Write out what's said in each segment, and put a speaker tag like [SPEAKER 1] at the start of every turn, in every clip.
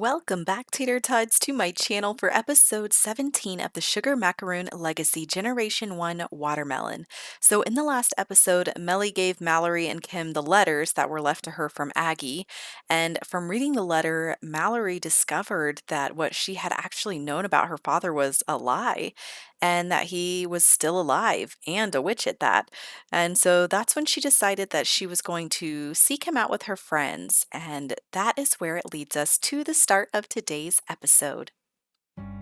[SPEAKER 1] Welcome back, Tater Tots, to my channel for episode 17 of the Sugar Macaroon Legacy Generation 1 Watermelon. So, in the last episode, Melly gave Mallory and Kim the letters that were left to her from Aggie. And from reading the letter, Mallory discovered that what she had actually known about her father was a lie, and that he was still alive and a witch at that. And so that's when she decided that she was going to seek him out with her friends, and that is where it leads us to the start of today's episode.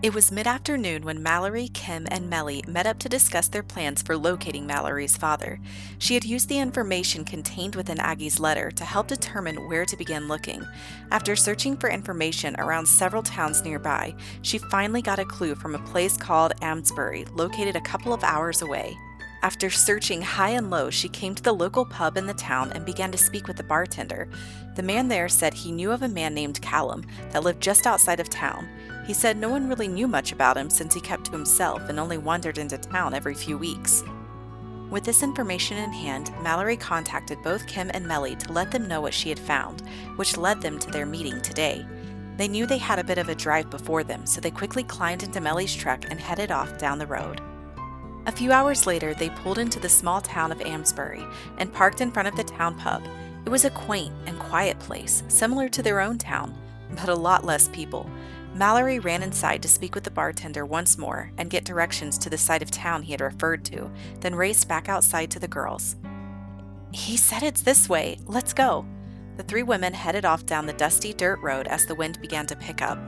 [SPEAKER 1] It was mid-afternoon when Mallory, Kim, and Melly met up to discuss their plans for locating Mallory's father. She had used the information contained within Aggie's letter to help determine where to begin looking. After searching for information around several towns nearby, she finally got a clue from a place called Amesbury, located a couple of hours away. After searching high and low, she came to the local pub in the town and began to speak with the bartender. The man there said he knew of a man named Callum that lived just outside of town. He said no one really knew much about him since he kept to himself and only wandered into town every few weeks. With this information in hand, Mallory contacted both Kim and Melly to let them know what she had found, which led them to their meeting today. They knew they had a bit of a drive before them, so they quickly climbed into Melly's truck and headed off down the road. A few hours later, they pulled into the small town of Amesbury and parked in front of the town pub. It was a quaint and quiet place, similar to their own town, but a lot less people. Mallory ran inside to speak with the bartender once more and get directions to the side of town he had referred to, then raced back outside to the girls. "He said it's this way. Let's go." The three women headed off down the dusty dirt road as the wind began to pick up.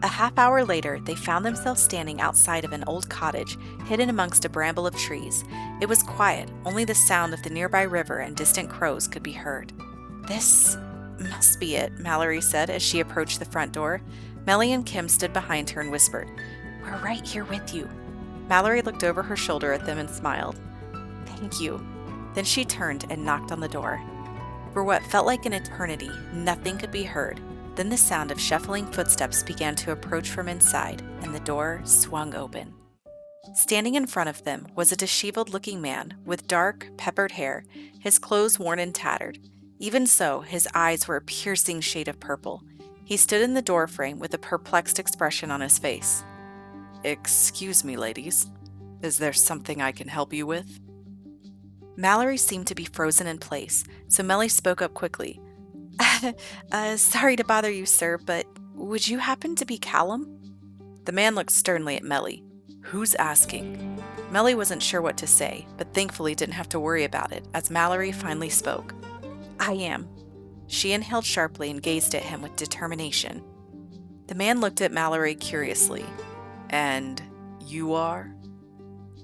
[SPEAKER 1] A half hour later, they found themselves standing outside of an old cottage, hidden amongst a bramble of trees. It was quiet, only the sound of the nearby river and distant crows could be heard. "This must be it," Mallory said as she approached the front door. Melly and Kim stood behind her and whispered, "We're right here with you." Mallory looked over her shoulder at them and smiled. "Thank you." Then she turned and knocked on the door. For what felt like an eternity, nothing could be heard. Then the sound of shuffling footsteps began to approach from inside, and the door swung open. Standing in front of them was a disheveled-looking man with dark, peppered hair, his clothes worn and tattered. Even so, his eyes were a piercing shade of purple. He stood in the doorframe with a perplexed expression on his face. "Excuse me, ladies. Is there something I can help you with?" Mallory seemed to be frozen in place, so Melly spoke up quickly. Sorry to bother you, sir, but would you happen to be Callum?" The man looked sternly at Melly. "Who's asking?" Melly wasn't sure what to say, but thankfully didn't have to worry about it, as Mallory finally spoke. "I am." She inhaled sharply and gazed at him with determination. The man looked at Mallory curiously. "And you are?"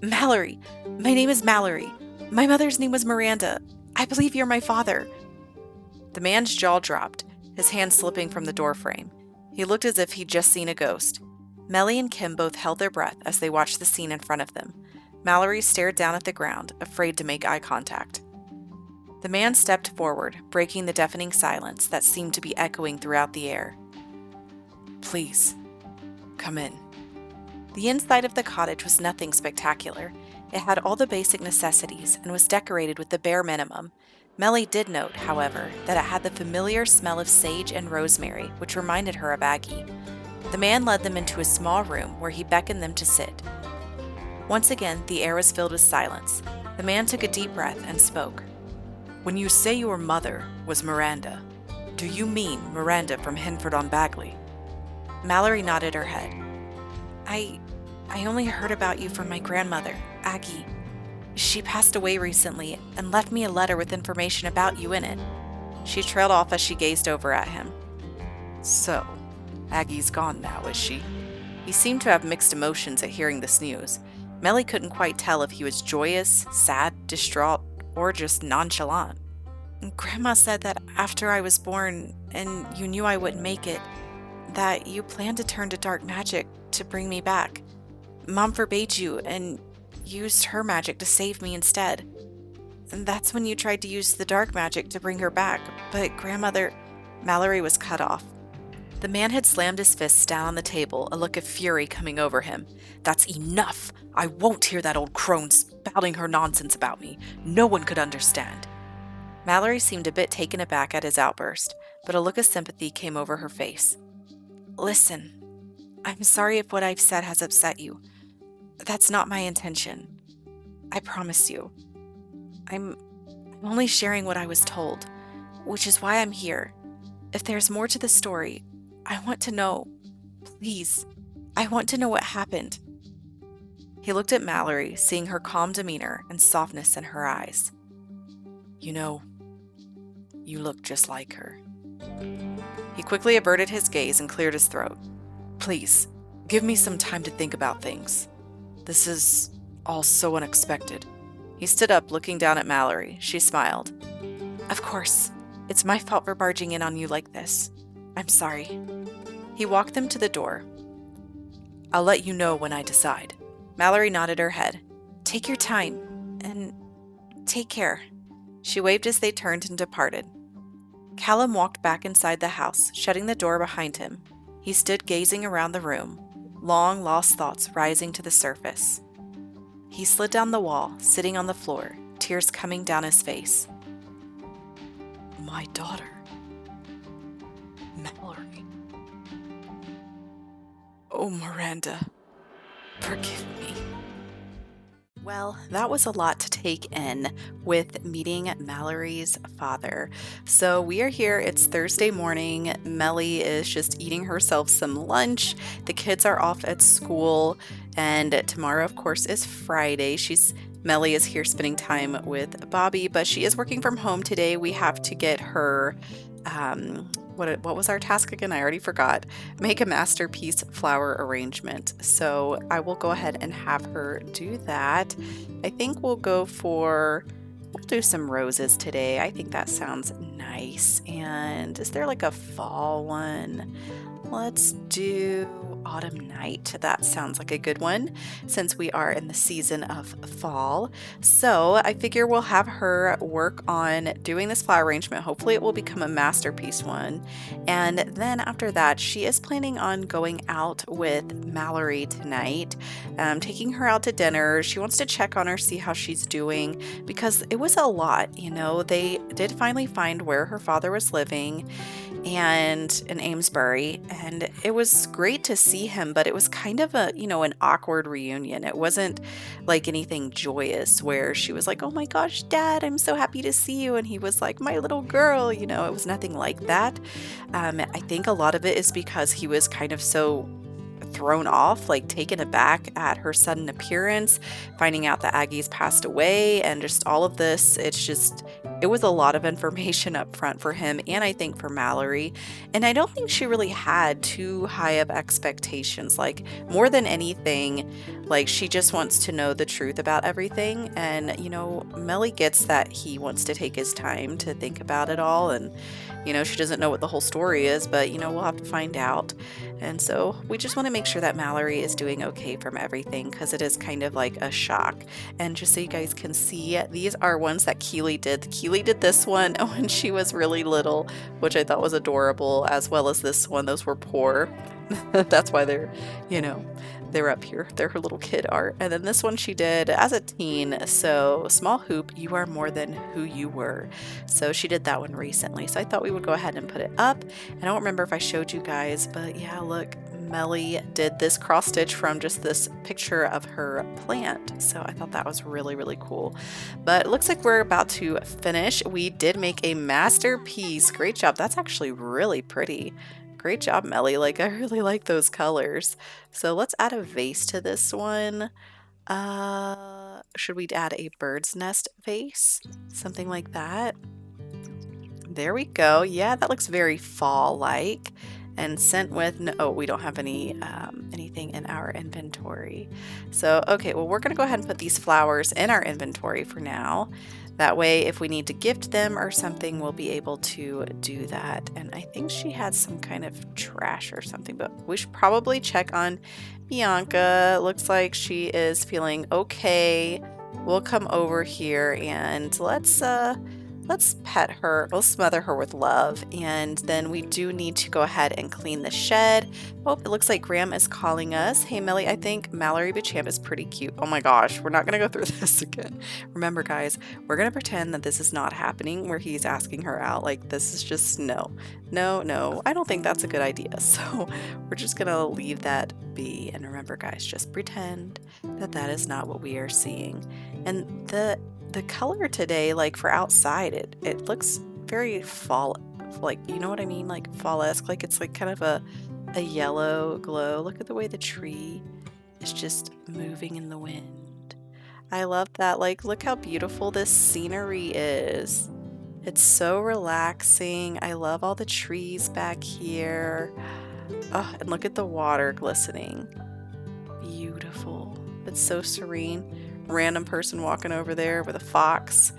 [SPEAKER 1] "Mallory. My name is Mallory. My mother's name was Miranda. I believe you're my father." The man's jaw dropped, his hand slipping from the doorframe. He looked as if he'd just seen a ghost. Melly and Kim both held their breath as they watched the scene in front of them. Mallory stared down at the ground, afraid to make eye contact. The man stepped forward, breaking the deafening silence that seemed to be echoing throughout the air. "Please, come in." The inside of the cottage was nothing spectacular. It had all the basic necessities and was decorated with the bare minimum. Melly did note, however, that it had the familiar smell of sage and rosemary, which reminded her of Aggie. The man led them into a small room where he beckoned them to sit. Once again, the air was filled with silence. The man took a deep breath and spoke. "When you say your mother was Miranda, do you mean Miranda from Hinford-on-Bagley?" Mallory nodded her head. I only heard about you from my grandmother, Aggie. She passed away recently and left me a letter with information about you in it." She trailed off as she gazed over at him. "So, Aggie's gone now, is she?" He seemed to have mixed emotions at hearing this news. Melly couldn't quite tell if he was joyous, sad, distraught, or just nonchalant. "Grandma said that after I was born, and you knew I wouldn't make it, that you planned to turn to dark magic to bring me back. Mom forbade you, and used her magic to save me instead. And that's when you tried to use the dark magic to bring her back, but grandmother—" Mallory was cut off. The man had slammed his fists down on the table, a look of fury coming over him. "That's enough! I won't hear that old crone spouting her nonsense about me. No one could understand." Mallory seemed a bit taken aback at his outburst, but a look of sympathy came over her face. Listen, I'm sorry if what I've said has upset you. That's not my intention. I promise you. I'm only sharing what I was told, which is why I'm here. If there's more to the story, I want to know. Please, I want to know what happened. He looked at Mallory, seeing her calm demeanor and softness in her eyes. You know, you look just like her. He quickly averted his gaze and cleared his throat. Please, give me some time to think about things. This is all so unexpected. He stood up, looking down at Mallory. She smiled. Of course. It's my fault for barging in on you like this. I'm sorry. He walked them to the door. I'll let you know when I decide. Mallory nodded her head. Take your time, and take care. She waved as they turned and departed. Callum walked back inside the house, shutting the door behind him. He stood gazing around the room, long lost thoughts rising to the surface. He slid down the wall, sitting on the floor, tears coming down his face. My daughter. Mallory. Oh, Miranda. Forgive me. Well, that was a lot to take in with meeting Mallory's father. So we are here. It's Thursday morning. Melly is just eating herself some lunch. The kids are off at school. And tomorrow, of course, is Friday. Melly is here spending time with Bobby, but she is working from home today. We have to get her, what was our task again? I already forgot. Make a masterpiece flower arrangement. So I will go ahead and have her do that. I think we'll do some roses today. I think that sounds nice. And is there like a fall one? Let's do Autumn Night. That sounds like a good one since we are in the season of fall. So I figure we'll have her work on doing this flower arrangement. Hopefully it will become a masterpiece one. And then after that, she is planning on going out with Mallory tonight, taking her out to dinner. She wants to check on her, see how she's doing, because it was a lot. They did finally find where her father was living and in Amesbury, and it was great to see him, but it was kind of an awkward reunion. It wasn't like anything joyous where she was like, oh my gosh, Dad, I'm so happy to see you, and he was like, my little girl. It was nothing like that. I think a lot of it is because he was kind of so thrown off, like taken aback at her sudden appearance, finding out that Aggie's passed away, and just all of this. It was a lot of information up front for him, and I think for Mallory. And I don't think she really had too high of expectations. Like, more than anything, like, she just wants to know the truth about everything. And, Melly gets that he wants to take his time to think about it all. And, she doesn't know what the whole story is, but, we'll have to find out. And so we just want to make sure that Mallory is doing okay from everything, because it is kind of like a shock. And just so you guys can see, these are ones that Keely did. Keely did this one when she was really little, which I thought was adorable, as well as this one. Those were poor. That's why they're up here. They're her little kid art. And then this one she did as a teen. So Small Hoop, You Are More Than Who You Were. So she did that one recently. So I thought we would go ahead and put it up. And I don't remember if I showed you guys, but yeah, look, Melly did this cross stitch from just this picture of her plant. So I thought that was really, really cool. But it looks like we're about to finish. We did make a masterpiece. Great job. That's actually really pretty. Great job, Melly. Like, I really like those colors. So let's add a vase to this one. Should we add a bird's nest vase? Something like that. There we go. Yeah, that looks very fall-like. And sent with, no, we don't have anything in our inventory. So, okay, well, we're going to go ahead and put these flowers in our inventory for now. That way, if we need to gift them or something, we'll be able to do that. And I think she had some kind of trash or something, but we should probably check on Bianca. Looks like she is feeling okay. We'll come over here and let's let's pet her. We'll smother her with love. And then we do need to go ahead and clean the shed. Oh, it looks like Graham is calling us. Hey, Melly, I think Mallory Bichamp is pretty cute. Oh my gosh, we're not going to go through this again. Remember, guys, we're going to pretend that this is not happening where he's asking her out. Like, this is just no. No. I don't think that's a good idea. So we're just going to leave that be. And remember, guys, just pretend that that is not what we are seeing. And the color today, like for outside, it looks very fall, like, you know what I mean, like fall-esque, like it's like kind of a yellow glow. Look at the way the tree is just moving in the wind. I love that. Like, look how beautiful this scenery is. It's so relaxing. I love all the trees back here. Oh, and look at the water glistening. Beautiful. It's so serene. Random person walking over there with a fox.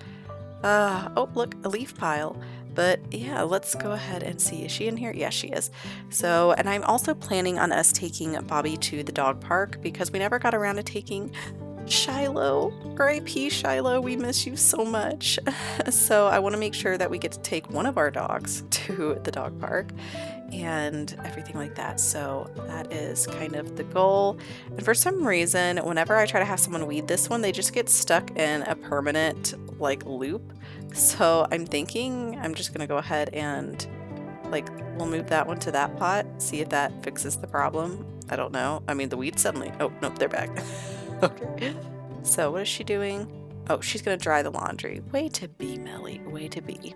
[SPEAKER 1] Oh, look, a leaf pile. But yeah, let's go ahead and see. Is she in here? Yeah, she is. So, and I'm also planning on us taking Bobby to the dog park because we never got around to taking Shiloh. R.I.P. Shiloh, we miss you so much. So I want to make sure that we get to take one of our dogs to the dog park and everything like that. So that is kind of the goal. And for some reason, whenever I try to have someone weed this one, they just get stuck in a permanent like loop. So I'm thinking I'm just gonna go ahead and like we'll move that one to that pot, see if that fixes the problem. I don't know. I mean, the weeds suddenly, oh nope, they're back. Okay. So what is she doing? Oh, she's gonna dry the laundry. Way to be, Melly, way to be.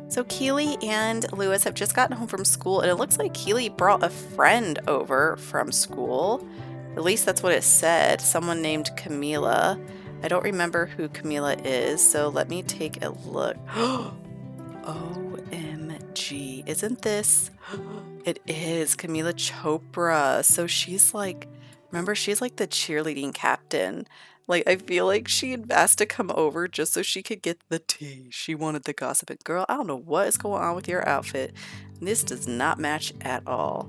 [SPEAKER 1] So Keely and Lewis have just gotten home from school, and it looks like Keely brought a friend over from school. At least that's what it said. Someone named Camila. I don't remember who Camila is, so let me take a look. OMG. Isn't this? It is Camila Chopra. So she's like, remember, she's like the cheerleading captain. Like, I feel like she had asked to come over just so she could get the tea. She wanted the gossip. And girl, I don't know what is going on with your outfit. This does not match at all.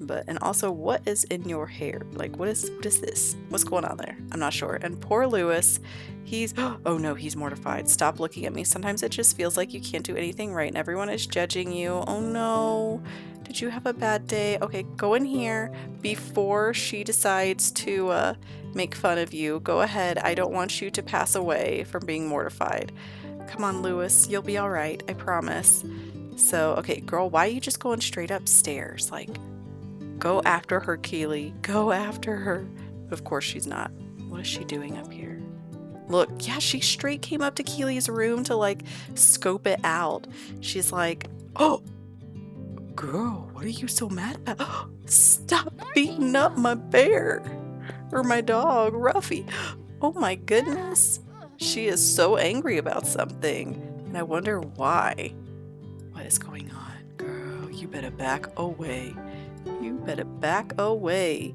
[SPEAKER 1] But, and also, what is in your hair? Like, what is this? What's going on there? I'm not sure. And poor Lewis, he's, oh no, he's mortified. Stop looking at me. Sometimes it just feels like you can't do anything right and everyone is judging you. Oh no. Did you have a bad day? Okay, go in here before she decides to make fun of you. Go ahead. I don't want you to pass away from being mortified. Come on, Lewis. You'll be all right. I promise. So, okay, girl, why are you just going straight upstairs? Like, go after her, Keely. Go after her. But of course she's not. What is she doing up here? Look, yeah, she straight came up to Keely's room to like scope it out. She's like, oh, girl, what are you so mad about? Stop beating up my bear or my dog, Ruffy. Oh my goodness. She is so angry about something. And I wonder why. What is going on? Girl, you better back away. You better back away.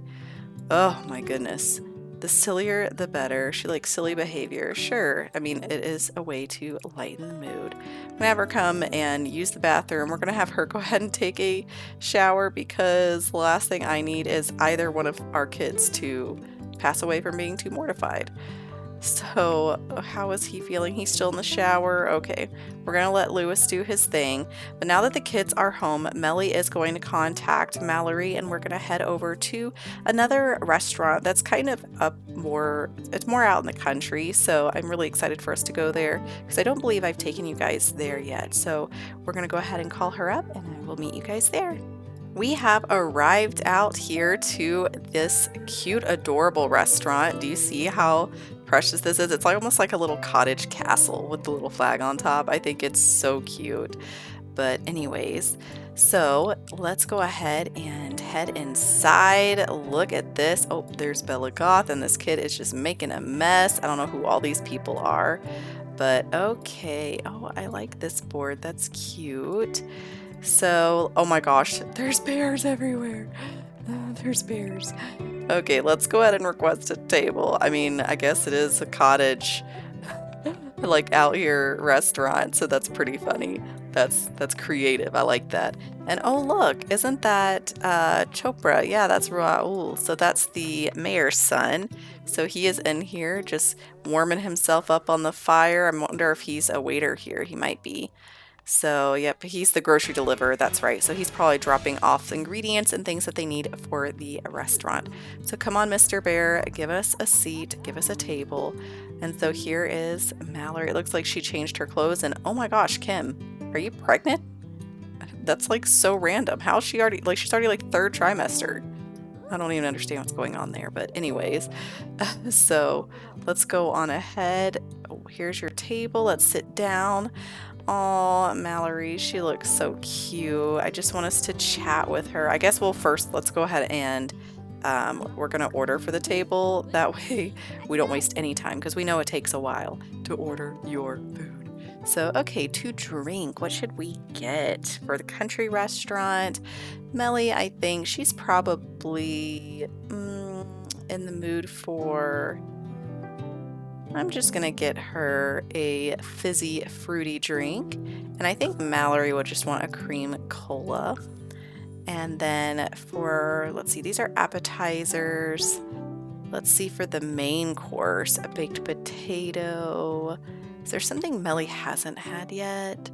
[SPEAKER 1] Oh my goodness. The sillier, the better. She likes silly behavior. Sure. I mean, it is a way to lighten the mood. I'm going to have her come and use the bathroom. We're going to have her go ahead and take a shower because the last thing I need is either one of our kids to pass away from being too mortified. So how is he feeling? He's still in the shower. Okay, we're going to let Lewis do his thing. But now that the kids are home, Melly is going to contact Mallory and we're going to head over to another restaurant that's kind of it's more out in the country. So I'm really excited for us to go there because I don't believe I've taken you guys there yet. So we're going to go ahead and call her up and I will meet you guys there. We have arrived out here to this cute, adorable restaurant. Do you see how precious this is? It's like almost like a little cottage castle with the little flag on top. I think it's so cute. But anyways, so let's go ahead and head inside. Look at this. Oh, there's Bella Goth, and this kid is just making a mess. I don't know who all these people are, but okay. Oh, I like this board. That's cute. So, oh my gosh, there's bears everywhere. There's bears. Okay, let's go ahead and request a table. I mean, I guess it is a cottage like out here restaurant, so that's pretty funny. That's creative. I like that. And oh look, isn't that Chopra? Yeah, that's Raul. So that's the mayor's son. So he is in here just warming himself up on the fire. I wonder if he's a waiter here. He might be. So, yep, he's the grocery deliverer, that's right. So he's probably dropping off ingredients and things that they need for the restaurant. So come on, Mr. Bear, give us a seat, give us a table. And so here is Mallory. It looks like she changed her clothes, and oh my gosh, Kim, are you pregnant? That's like so random. How is she already, like she's already like third trimester. I don't even understand what's going on there, but anyways, so let's go on ahead. Oh, here's your table. Let's sit down. Oh, Mallory, she looks so cute. I just want us to chat with her. I guess let's go ahead and we're going to order for the table. That way we don't waste any time because we know it takes a while to order your food. So, okay, to drink, what should we get for the country restaurant? Melly, I think she's probably in the mood for... I'm just going to get her a fizzy, fruity drink. And I think Mallory would just want a cream cola. And then for, let's see, these are appetizers. Let's see for the main course, a baked potato. Is there something Melly hasn't had yet?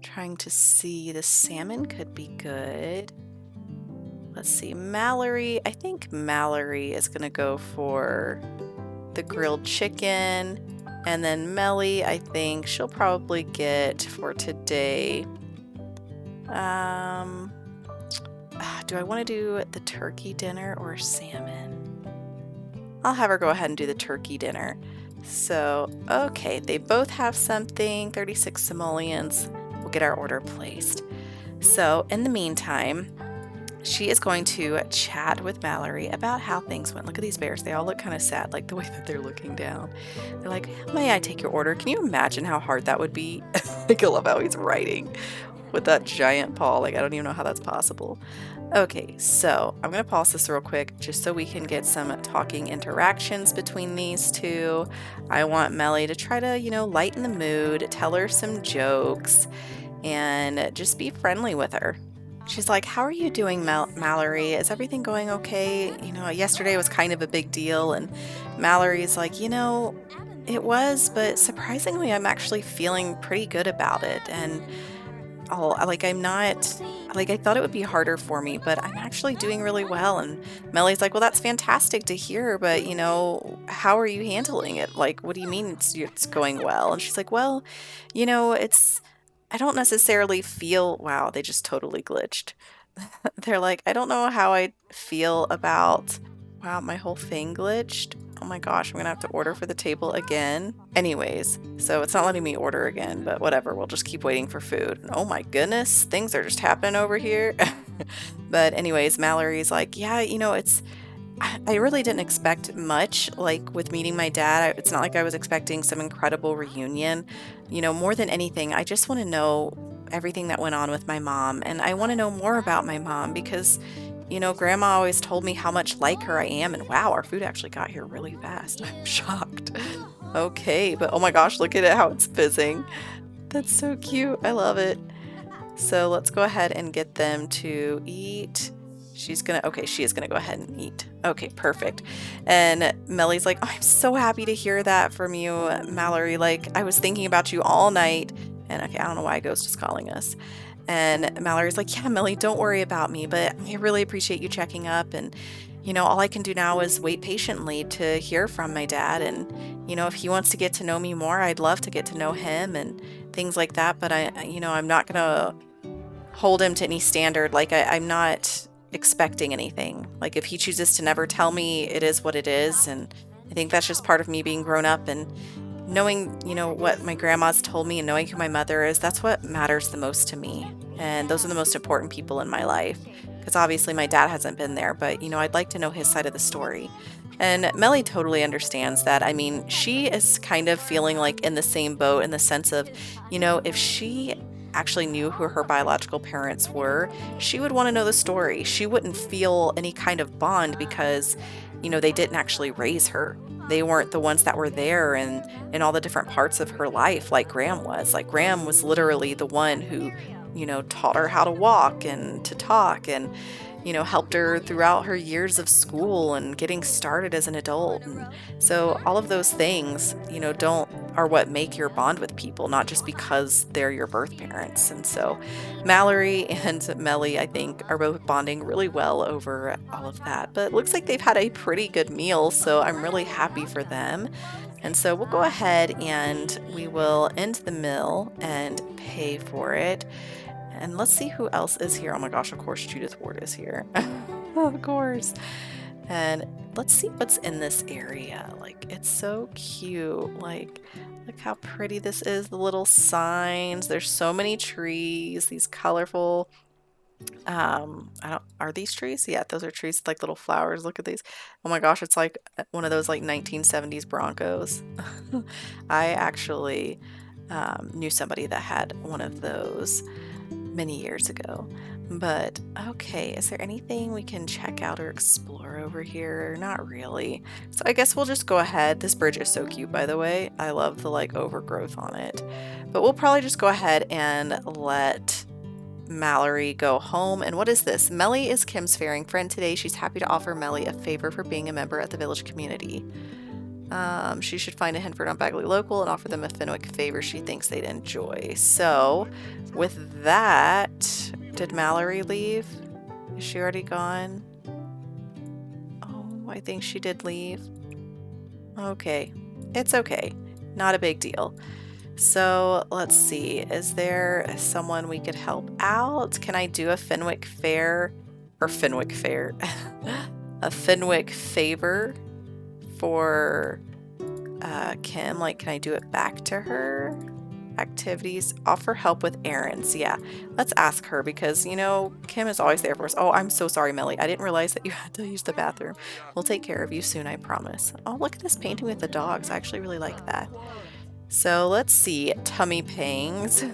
[SPEAKER 1] Trying to see, the salmon could be good. Let's see, Mallory, I think Mallory is going to go for the grilled chicken. And then Melly, I think she'll probably get for today. Do I want to do the turkey dinner or salmon? I'll have her go ahead and do the turkey dinner. So, okay, they both have something, 36 simoleons. We'll get our order placed. So, in the meantime, she is going to chat with Mallory about how things went. Look at these bears. They all look kind of sad, like the way that they're looking down. They're like, may I take your order? Can you imagine how hard that would be? Like, I love how he's writing with that giant paw. Like, I don't even know how that's possible. Okay, so I'm going to pause this real quick just so we can get some talking interactions between these two. I want Melly to try to, lighten the mood, tell her some jokes, and just be friendly with her. She's like, how are you doing, Mallory? Is everything going okay? Yesterday was kind of a big deal. And Mallory's like, it was, but surprisingly, I'm actually feeling pretty good about it. And I thought it would be harder for me, but I'm actually doing really well. And Melly's like, well, that's fantastic to hear, but how are you handling it? Like, what do you mean it's going well? And she's like, well, I don't necessarily feel, wow, they just totally glitched. They're like, I don't know how I feel about, wow, my whole thing glitched. Oh my gosh, I'm gonna have to order for the table again. Anyways, so it's not letting me order again, but whatever, we'll just keep waiting for food. And oh my goodness, things are just happening over here. But anyways, Mallory's like, yeah, I really didn't expect much, like with meeting my dad. It's not like I was expecting some incredible reunion. More than anything, I just want to know everything that went on with my mom. And I want to know more about my mom because, Grandma always told me how much like her I am. And wow, our food actually got here really fast. I'm shocked. Okay, but oh my gosh, look at it, how it's fizzing. That's so cute. I love it. So let's go ahead and get them to eat. She is going to go ahead and eat. Okay, perfect. And Melly's like, oh, I'm so happy to hear that from you, Mallory. Like, I was thinking about you all night. And okay, I don't know why Ghost is calling us. And Mallory's like, yeah, Melly, don't worry about me, but I really appreciate you checking up. And, all I can do now is wait patiently to hear from my dad. And, if he wants to get to know me more, I'd love to get to know him and things like that. But I'm not going to hold him to any standard. Like, I'm not expecting anything. Like, if he chooses to never tell me, it is what it is. And I think that's just part of me being grown up and knowing, what my grandma's told me and knowing who my mother is. That's what matters the most to me. And those are the most important people in my life. Because obviously my dad hasn't been there, but I'd like to know his side of the story. And Melly totally understands that. I mean, she is kind of feeling like in the same boat in the sense of, if she actually knew who her biological parents were, she would want to know the story. She wouldn't feel any kind of bond because, they didn't actually raise her. they weren't the ones that were there and in all the different parts of her life like Graham was. Like Graham was literally the one who, taught her how to walk and to talk and, helped her throughout her years of school and getting started as an adult. And so all of those things, don't are what make your bond with people, not just because they're your birth parents. And so Mallory and Melly, I think, are both bonding really well over all of that. But it looks like they've had a pretty good meal, so I'm really happy for them. And so we'll go ahead and we will end the meal and pay for it. And let's see who else is here. Oh my gosh, of course Judith Ward is here. Of course. And let's see what's in this area. Like, it's so cute. Like, look how pretty this is. The little signs. There's so many trees. These colorful, are these trees? Yeah, those are trees with like little flowers. Look at these. Oh my gosh, it's like one of those like 1970s Broncos. I actually knew somebody that had one of those many years ago. But okay, is there anything we can check out or explore over here? Not really. So I guess we'll just go ahead. This bridge is so cute, by the way. I love the like overgrowth on it. But we'll probably just go ahead and let Mallory go home. And what is this? Melly is Kim's faring friend today. She's happy to offer Melly a favor for being a member at the village community. She should find a Henford on Bagley local and offer them a Fenwick favor she thinks they'd enjoy. So with that, did Mallory leave? Is she already gone? Oh, I think she did leave. Okay, it's okay. Not a big deal. So let's see, is there someone we could help out? Can I do a Fenwick fair or Fenwick fair? A Fenwick favor for Kim? Like, can I do it back to her? Activities, offer help with errands. Yeah, let's ask her because, Kim is always there for us. Oh, I'm so sorry, Melly. I didn't realize that you had to use the bathroom. We'll take care of you soon, I promise. Oh, look at this painting with the dogs. I actually really like that. So let's see. Tummy pangs.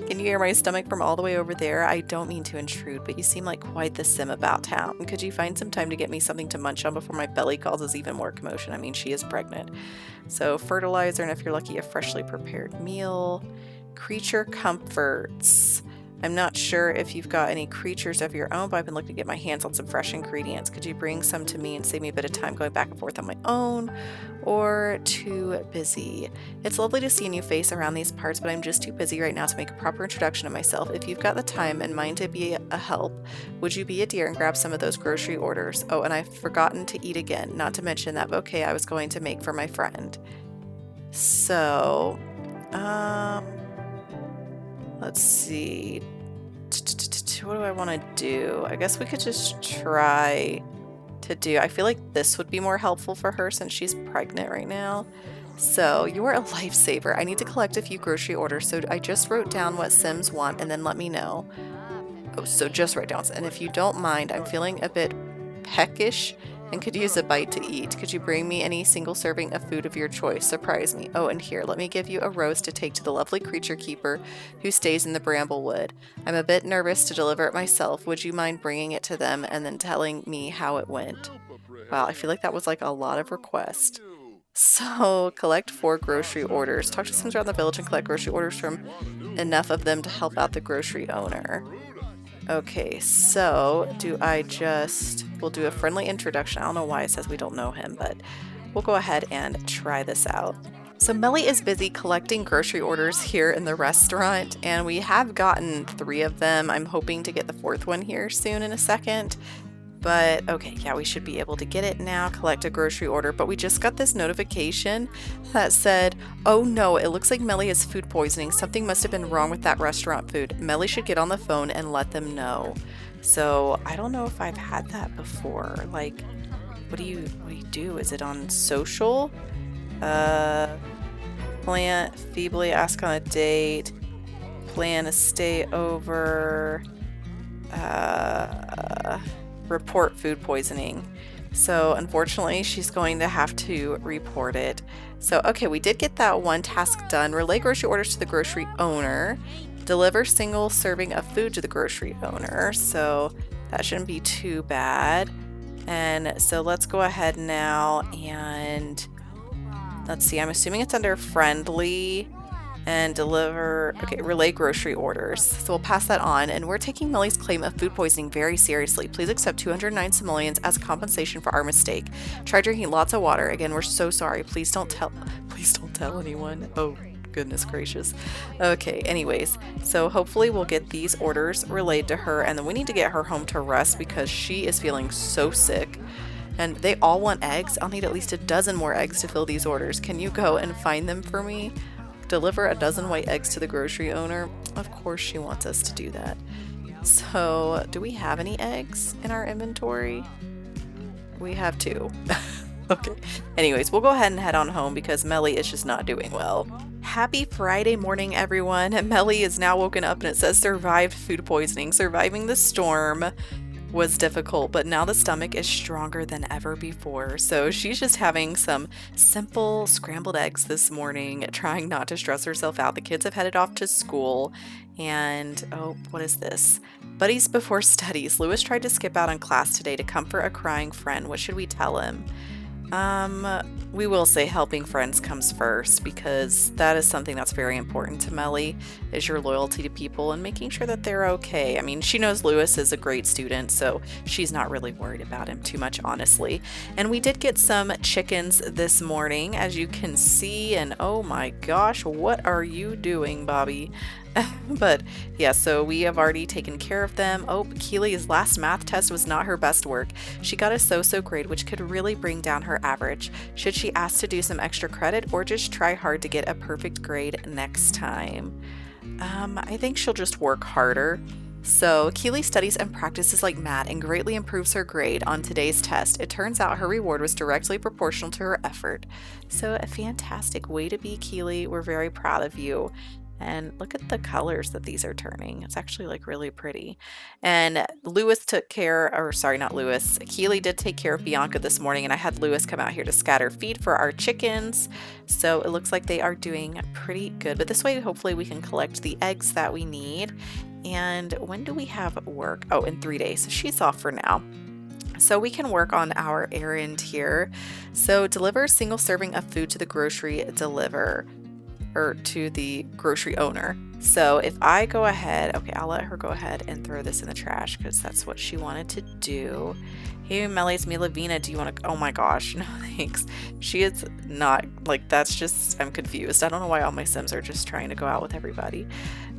[SPEAKER 1] Can you hear my stomach from all the way over there? I don't mean to intrude, but you seem like quite the sim about town. Could you find some time to get me something to munch on before my belly causes even more commotion? I mean, she is pregnant. So fertilizer, and if you're lucky, a freshly prepared meal. Creature comforts. I'm not sure if you've got any creatures of your own, but I've been looking to get my hands on some fresh ingredients. Could you bring some to me and save me a bit of time going back and forth on my own? Or too busy? It's lovely to see a new face around these parts, but I'm just too busy right now to make a proper introduction of myself. If you've got the time and mind to be a help, would you be a dear and grab some of those grocery orders? Oh, and I've forgotten to eat again, not to mention that bouquet I was going to make for my friend. So, let's see. What do I want to do? I guess we could just try to do. I feel like this would be more helpful for her since she's pregnant right now. So, you are a lifesaver. I need to collect a few grocery orders. So, I just wrote down what Sims want and then let me know. Oh, so just write down. And if you don't mind, I'm feeling a bit peckish and could use a bite to eat. Could you bring me any single serving of food of your choice? Surprise me. Oh, and here, let me give you a rose to take to the lovely creature keeper who stays in the Bramblewood. I'm a bit nervous to deliver it myself. Would you mind bringing it to them and then telling me how it went? Wow, I feel like that was like a lot of requests. So, collect 4 grocery orders. Talk to Sims around the village and collect grocery orders from enough of them to help out the grocery owner. Okay, so we'll do a friendly introduction. I don't know why it says we don't know him, but we'll go ahead and try this out. So Melly is busy collecting grocery orders here in the restaurant, and we have gotten 3 of them. I'm hoping to get the 4th one here soon in a second. But okay, yeah, we should be able to get it now, collect a grocery order. But we just got this notification that said, oh no, it looks like Melly has food poisoning. Something must have been wrong with that restaurant food. Melly should get on the phone and let them know. So I don't know if I've had that before. Like, what do you do? Is it on social? Plan, feebly ask on a date. Plan a stay over. Report food poisoning. So unfortunately she's going to have to report it. So okay, we did get that one task done. Relay grocery orders to the grocery owner. Deliver single serving of food to the grocery owner. So that shouldn't be too bad. And so let's go ahead now and Let's see, I'm assuming it's under friendly and deliver, okay, relay grocery orders. So we'll pass that on. And we're taking Melly's claim of food poisoning very seriously. Please accept 209 simoleons as compensation for our mistake. Try drinking lots of water. Again, we're so sorry. Please don't tell anyone. Oh, goodness gracious. Okay, anyways, so hopefully we'll get these orders relayed to her, and then we need to get her home to rest because she is feeling so sick. And they all want eggs. I'll need at least a dozen more eggs to fill these orders. Can you go and find them for me? Deliver a dozen white eggs to the grocery owner. Of course she wants us to do that. So, do we have any eggs in our inventory? We have 2. Okay. Anyways, we'll go ahead and head on home because Melly is just not doing well. Happy Friday morning, everyone. Melly is now woken up and it says survived food poisoning. Surviving the storm was difficult, but now the stomach is stronger than ever before. So she's just having some simple scrambled eggs this morning, trying not to stress herself out. The kids have headed off to school, and oh, what is this? Buddies before studies. Lewis tried to skip out on class today to comfort a crying friend. What should we tell him? We will say helping friends comes first, because that is something that's very important to Melly, is your loyalty to people and making sure that they're okay. I mean, she knows Lewis is a great student, so she's not really worried about him too much, honestly. And we did get some chickens this morning, as you can see, and oh my gosh, what are you doing, Bobby? But yeah, so we have already taken care of them. Oh, Keely's last math test was not her best work. She got a so-so grade, which could really bring down her average. Should she ask to do some extra credit or just try hard to get a perfect grade next time? I think she'll just work harder. So Keely studies and practices like mad and greatly improves her grade on today's test. It turns out her reward was directly proportional to her effort. So a fantastic way to be, Keely. We're very proud of you. And look at the colors that these are turning. It's actually like really pretty. And Lewis took care, or sorry, not Lewis. Keely did take care of Bianca this morning, and I had Lewis come out here to scatter feed for our chickens. So it looks like they are doing pretty good. But this way, hopefully we can collect the eggs that we need. And when do we have work? Oh, in 3 days. So she's off for now. So we can work on our errand here. So deliver a single serving of food to the grocery to the grocery owner. So if I go ahead, okay, I'll let her go ahead and throw this in the trash because that's what she wanted to do. Hey, Melly's Milavina, do you want to, oh my gosh, no thanks. She is not, like, that's just, I'm confused. I don't know why all my Sims are just trying to go out with everybody.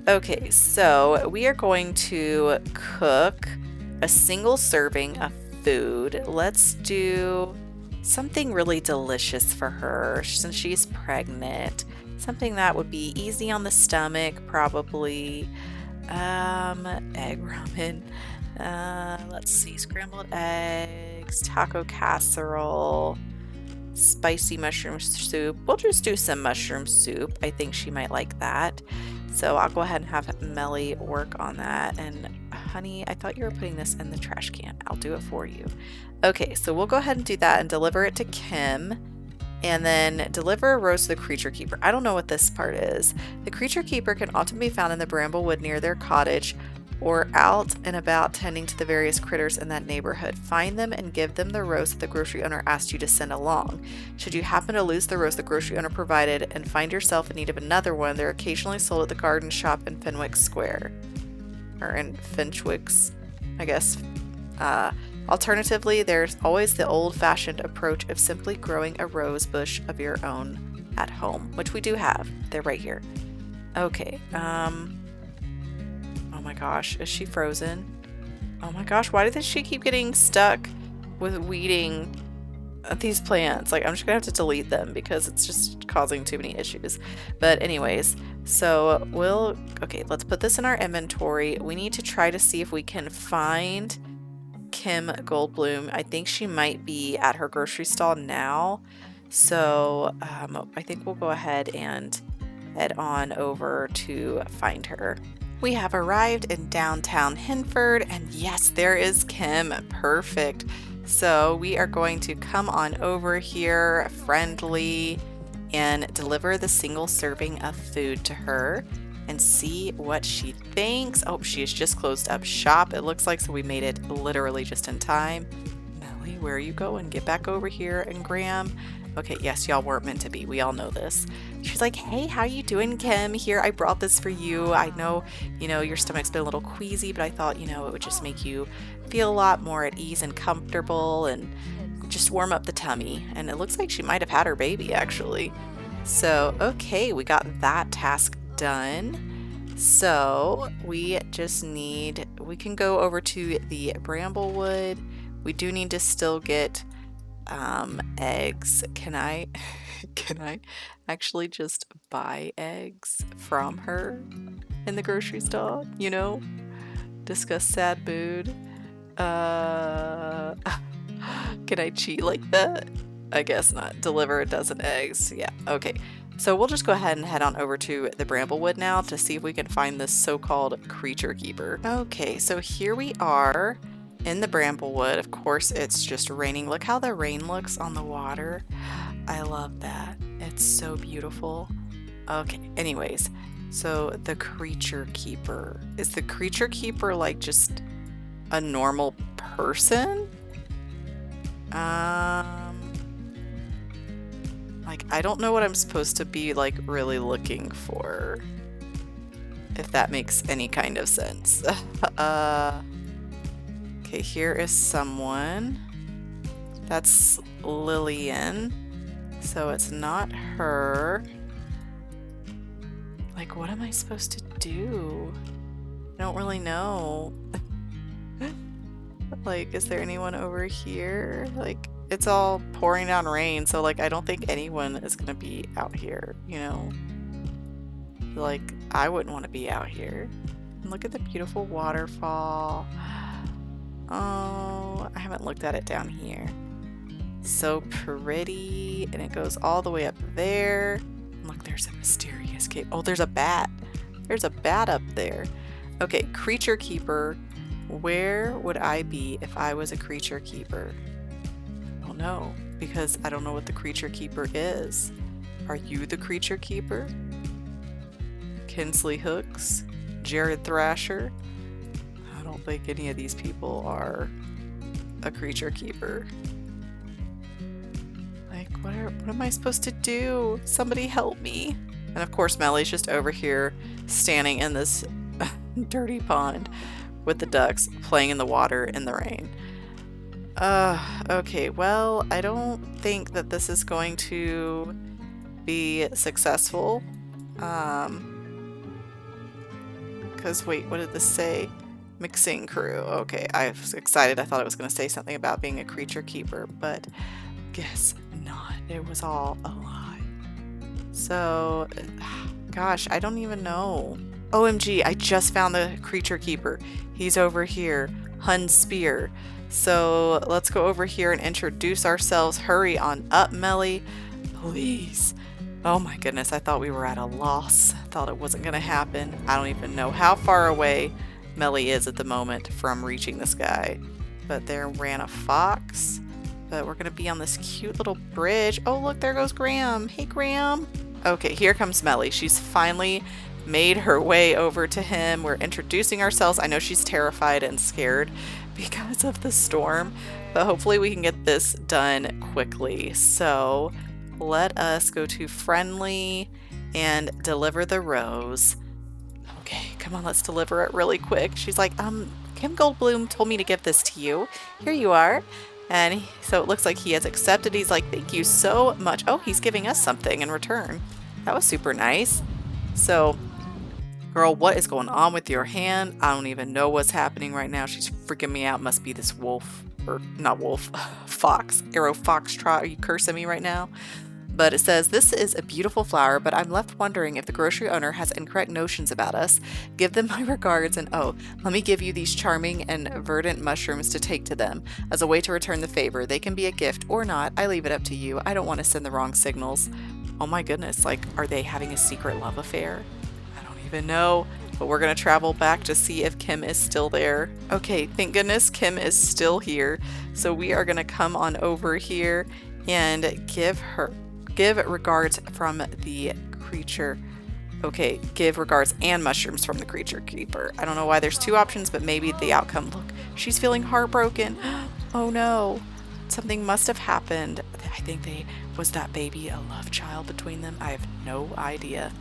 [SPEAKER 1] Okay, so we are going to cook a single serving of food. Let's do something really delicious for her since she's pregnant. Something that would be easy on the stomach, probably. Egg ramen. Let's see, scrambled eggs, taco casserole, spicy mushroom soup. We'll just do some mushroom soup. I think she might like that. So I'll go ahead and have Melly work on that. And honey, I thought you were putting this in the trash can. I'll do it for you. Okay, so we'll go ahead and do that and deliver it to Kim. And then deliver a rose to the creature keeper. I don't know what this part is. The creature keeper can often be found in the bramblewood near their cottage or out and about tending to the various critters in that neighborhood. Find them and give them the rose that the grocery owner asked you to send along. Should you happen to lose the rose the grocery owner provided and find yourself in need of another one, they're occasionally sold at the garden shop in Fenwick Square. Or in Finchwick's, I guess. Alternatively, there's always the old-fashioned approach of simply growing a rose bush of your own at home, which we do have. They're right here. Okay. Oh my gosh, is she frozen? Oh my gosh, why does she keep getting stuck with weeding these plants? Like, I'm just gonna have to delete them because it's just causing too many issues. But anyways, so okay, let's put this in our inventory. We need to try to see if we can find Kim Goldblum. I think she might be at her grocery stall now. So I think we'll go ahead and head on over to find her. We have arrived in downtown Hinford, and yes, there is Kim. Perfect. So we are going to come on over here, friendly, and deliver the single serving of food to her and see what she thinks. Oh, she has just closed up shop, it looks like, so we made it literally just in time. Melly, where are you going? Get back over here and Okay, yes, y'all weren't meant to be. We all know this. She's like, hey, how you doing, Kim? Here, I brought this for you. I know, your stomach's been a little queasy, but I thought, it would just make you feel a lot more at ease and comfortable and just warm up the tummy. And it looks like she might have had her baby, actually. So, okay, we got that task done. So, we can go over to the Bramblewood. We do need to still get eggs. Can I actually just buy eggs from her in the grocery store? Discuss sad mood. Can I cheat like that? I guess not. Deliver a dozen eggs. Yeah, okay. So we'll just go ahead and head on over to the Bramblewood now to see if we can find this so-called creature keeper. Okay, so here we are in the Bramblewood. Of course, it's just raining. Look how the rain looks on the water. I love that. It's so beautiful. Okay, anyways, so the creature keeper. Is the creature keeper like just a normal person? Like, I don't know what I'm supposed to be like really looking for, if that makes any kind of sense. Okay, here is someone. That's Lillian. So it's not her. Like, what am I supposed to do? I don't really know. Like, is there anyone over here? Like, it's all pouring down rain, so like I don't think anyone is gonna be out here, Like, I wouldn't want to be out here. And look at the beautiful waterfall. Oh, I haven't looked at it down here. So pretty, and it goes all the way up there. And look, there's a mysterious cave. Oh, there's a bat. There's a bat up there. Okay, creature keeper. Where would I be if I was a creature keeper? I don't know, because I don't know what the creature keeper is. Are you the creature keeper? Kinsley Hooks? Jared Thrasher? I don't think any of these people are a creature keeper. Like, what am I supposed to do? Somebody help me. And of course, Melly's just over here standing in this dirty pond with the ducks playing in the water in the rain. Okay, well, I don't think that this is going to be successful. Because, wait, what did this say? Mixing crew. Okay, I was excited. I thought it was going to say something about being a creature keeper, but guess not. It was all a lie. So, gosh, I don't even know. OMG, I just found the creature keeper. He's over here. Hun Spear. So let's go over here and introduce ourselves. Hurry on up, Melly. Please. Oh my goodness, I thought we were at a loss. I thought it wasn't going to happen. I don't even know how far away Melly is at the moment from reaching this guy. But there ran a fox. But we're going to be on this cute little bridge. Oh, look, there goes Graham. Hey, Graham. Okay, here comes Melly. She's finally made her way over to him. We're introducing ourselves. I know she's terrified and scared because of the storm, but hopefully we can get this done quickly. So let us go to friendly and deliver the rose. Okay, come on, let's deliver it really quick. She's like, Kim Goldblum told me to give this to you. Here you are. And so it looks like he has accepted. He's like, thank you so much. Oh, he's giving us something in return. That was super nice. So, girl, what is going on with your hand? I don't even know what's happening right now. She's freaking me out. Must be this wolf. Or not wolf. Fox. Arrow Foxtrot. Are you cursing me right now? But it says, this is a beautiful flower, but I'm left wondering if the grocery owner has incorrect notions about us. Give them my regards, and oh, let me give you these charming and verdant mushrooms to take to them as a way to return the favor. They can be a gift or not. I leave it up to you. I don't want to send the wrong signals. Oh my goodness, like, are they having a secret love affair? I don't even know, but we're going to travel back to see if Kim is still there. Okay, thank goodness Kim is still here. So we are going to come on over here and give regards from the creature. Okay, give regards and mushrooms from the creature keeper. I don't know why there's two options, but maybe the outcome. Look, she's feeling heartbroken. Oh no. Something must have happened. I think was that baby a love child between them? I have no idea.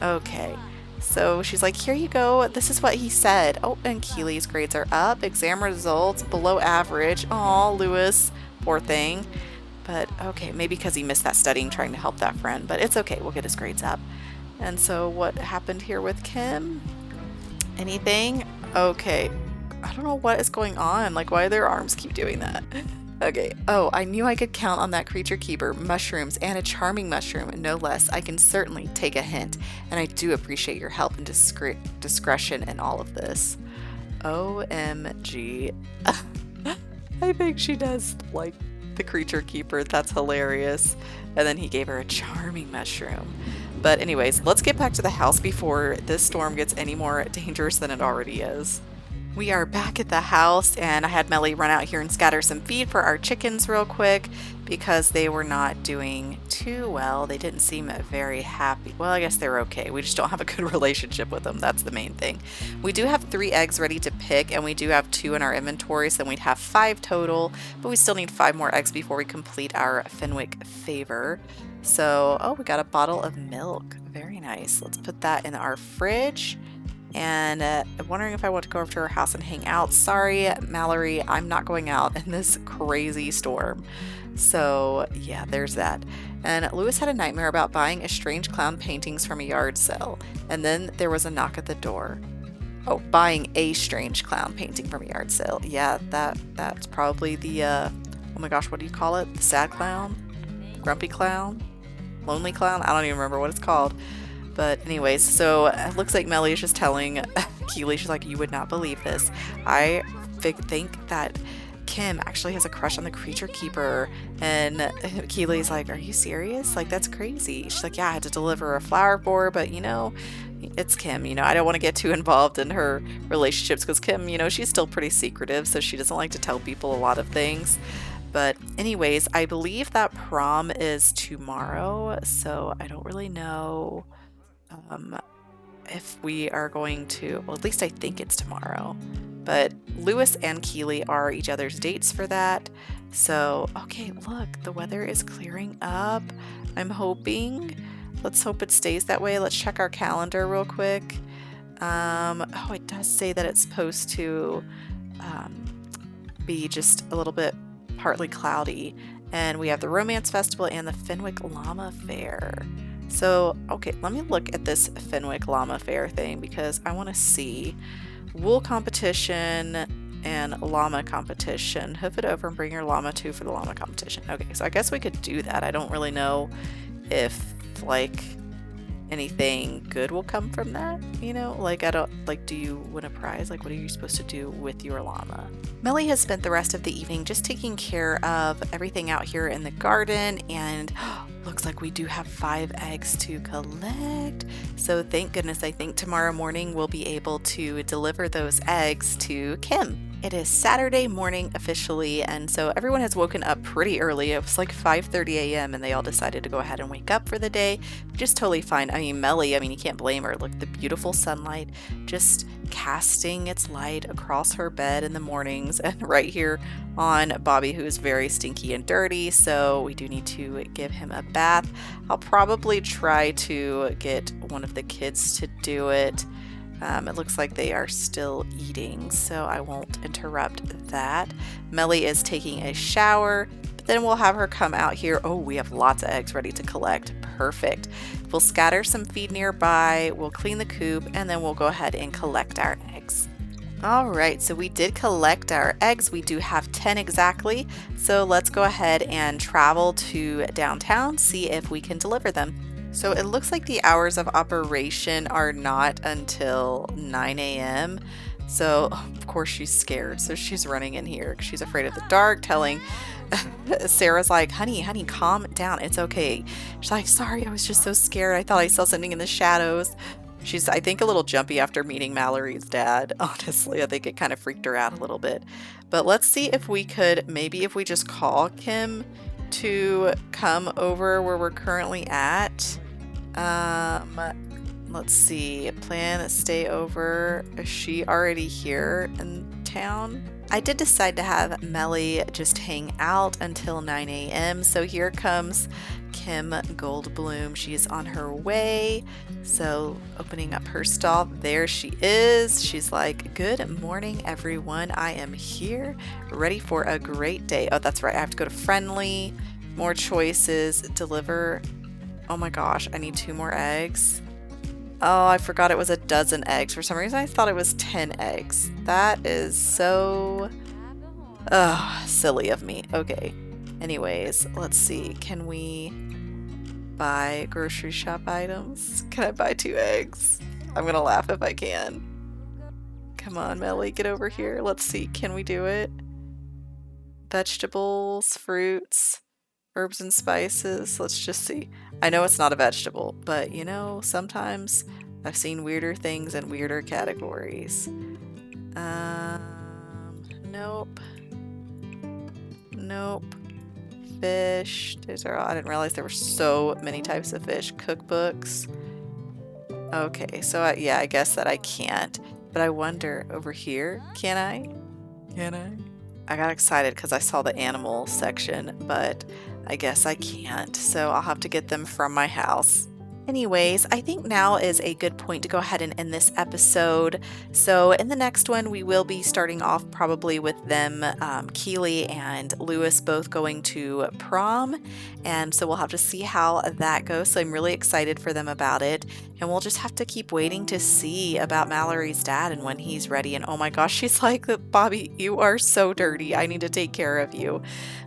[SPEAKER 1] Okay. So she's like, here you go. This is what he said. Oh, and Keely's grades are up. Exam results below average. Aw, Lewis. Poor thing. But okay, maybe because he missed that studying trying to help that friend. But it's okay. We'll get his grades up. And so what happened here with Kim? Anything? Okay. I don't know what is going on. Like, why do their arms keep doing that? Okay. Oh, I knew I could count on that creature keeper. Mushrooms, and a charming mushroom, no less. I can certainly take a hint, and I do appreciate your help and discretion in all of this. OMG. I think she does like the creature keeper. That's hilarious. And then he gave her a charming mushroom. But anyways, let's get back to the house before this storm gets any more dangerous than it already is. We are back at the house, and I had Melly run out here and scatter some feed for our chickens real quick because they were not doing too well. They didn't seem very happy. Well, I guess they're okay. We just don't have a good relationship with them. That's the main thing. We do have 3 eggs ready to pick, and we do have 2 in our inventory, so then we'd have 5 total, but we still need 5 more eggs before we complete our Fenwick favor. So, oh, we got a bottle of milk. Very nice. Let's put that in our fridge. And I'm wondering if I want to go over to her house and hang out. Sorry, Mallory, I'm not going out in this crazy storm. So yeah, there's that. And Lewis had a nightmare about buying a strange clown paintings from a yard sale. And then there was a knock at the door. Oh, buying a strange clown painting from a yard sale. Yeah, that's probably the, oh my gosh, what do you call it? The sad clown? Grumpy clown? Lonely clown? I don't even remember what it's called. But anyways, so it looks like Melly is just telling Keely, she's like, you would not believe this. I think that Kim actually has a crush on the creature keeper. And Keely's like, are you serious? Like, that's crazy. She's like, yeah, I had to deliver a flower for her, but you know, it's Kim. You know, I don't want to get too involved in her relationships because Kim, you know, she's still pretty secretive, so she doesn't like to tell people a lot of things. But anyways, I believe that prom is tomorrow, so I don't really know if we are going to, well, at least I think it's tomorrow. But Lewis and Keely are each other's dates for that. So, okay, look, the weather is clearing up. I'm hoping. Let's hope it stays that way. Let's check our calendar real quick. Oh, it does say that it's supposed to be just a little bit partly cloudy. And we have the Romance Festival and the Fenwick Llama Fair. So, okay, let me look at this Fenwick Llama Fair thing because I want to see wool competition and llama competition. Hoof it over and bring your llama too for the llama competition. Okay, so I guess we could do that. I don't really know if, like, anything good will come from that, you know? Like, I don't, like, do you win a prize? Like, what are you supposed to do with your llama? Melly has spent the rest of the evening just taking care of everything out here in the garden, and looks like we do have 5 eggs to collect. So thank goodness, I think tomorrow morning we'll be able to deliver those eggs to Kim. It is Saturday morning officially, and so everyone has woken up pretty early. It was like 5:30 a.m. and they all decided to go ahead and wake up for the day, which is totally fine. I mean, Melly, I mean, you can't blame her. Look, the beautiful sunlight just casting its light across her bed in the mornings, and right here on Bobby, who is very stinky and dirty, so we do need to give him a bath. I'll probably try to get one of the kids to do it. It looks like they are still eating, so I won't interrupt that. Melly is taking a shower, but then we'll have her come out here. Oh, we have lots of eggs ready to collect. Perfect. We'll scatter some feed nearby, we'll clean the coop, and then we'll go ahead and collect our eggs. All right, so we did collect our eggs. We do have 10 exactly, so let's go ahead and travel to downtown, see if we can deliver them. So it looks like the hours of operation are not until 9 a.m. So of course she's scared. So she's running in here. She's afraid of the dark, telling Sarah's like, honey, calm down. It's okay. She's like, sorry, I was just so scared. I thought I saw something in the shadows. She's, I think, a little jumpy after meeting Mallory's dad. Honestly, I think it kind of freaked her out a little bit. But let's see if we could, maybe if we just call Kim to come over where we're currently at. Let's see, plan to stay over. Is she already here in town. I did decide to have Melly just hang out until 9 a.m. So here comes Kim Goldblum. She's on her way. So opening up her stall, there she is. She's like, "Good morning, everyone. I am here, ready for a great day." Oh, that's right. I have to go to Friendly. More choices. Deliver. Oh my gosh, I need 2 more eggs. Oh, I forgot it was a dozen eggs. For some reason, I thought it was 10 eggs. That is so silly of me. Okay. Anyways, let's see. Can we buy grocery shop items? Can I buy 2 eggs? I'm gonna laugh if I can. Come on, Melly, get over here. Let's see. Can we do it? Vegetables, fruits, herbs and spices. Let's just see. I know it's not a vegetable, but you know, sometimes I've seen weirder things in weirder categories. Nope. Nope. Fish. I didn't realize there were so many types of fish. Cookbooks. Okay, so yeah, I guess that I can't. But I wonder, over here, can I? Can I? I got excited because I saw the animal section, but I guess I can't, so I'll have to get them from my house. Anyways, I think now is a good point to go ahead and end this episode. So in the next one, we will be starting off probably with them, Keely and Lewis both going to prom. And so we'll have to see how that goes. So I'm really excited for them about it. And we'll just have to keep waiting to see about Mallory's dad and when he's ready. And oh my gosh, she's like, "Bobby, you are so dirty. I need to take care of you."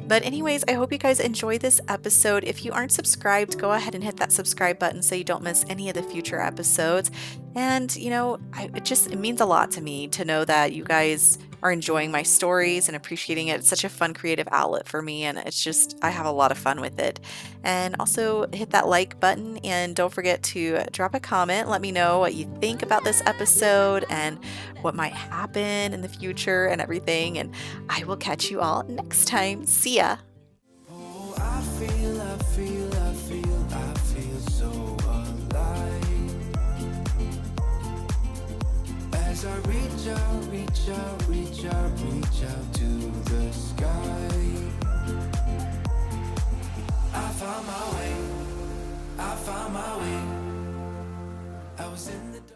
[SPEAKER 1] But anyways, I hope you guys enjoyed this episode. If you aren't subscribed, go ahead and hit that subscribe button so you don't miss any of the future episodes. And, you know, it means a lot to me to know that you guys are enjoying my stories and appreciating it. It's such a fun creative outlet for me, and it's just, I have a lot of fun with it. And also hit that like button, and don't forget to drop a comment. Let me know what you think about this episode and what might happen in the future and everything. And I will catch you all next time. See ya.
[SPEAKER 2] Oh, I feel so alive as I reach out to the sky. I found my way. I was in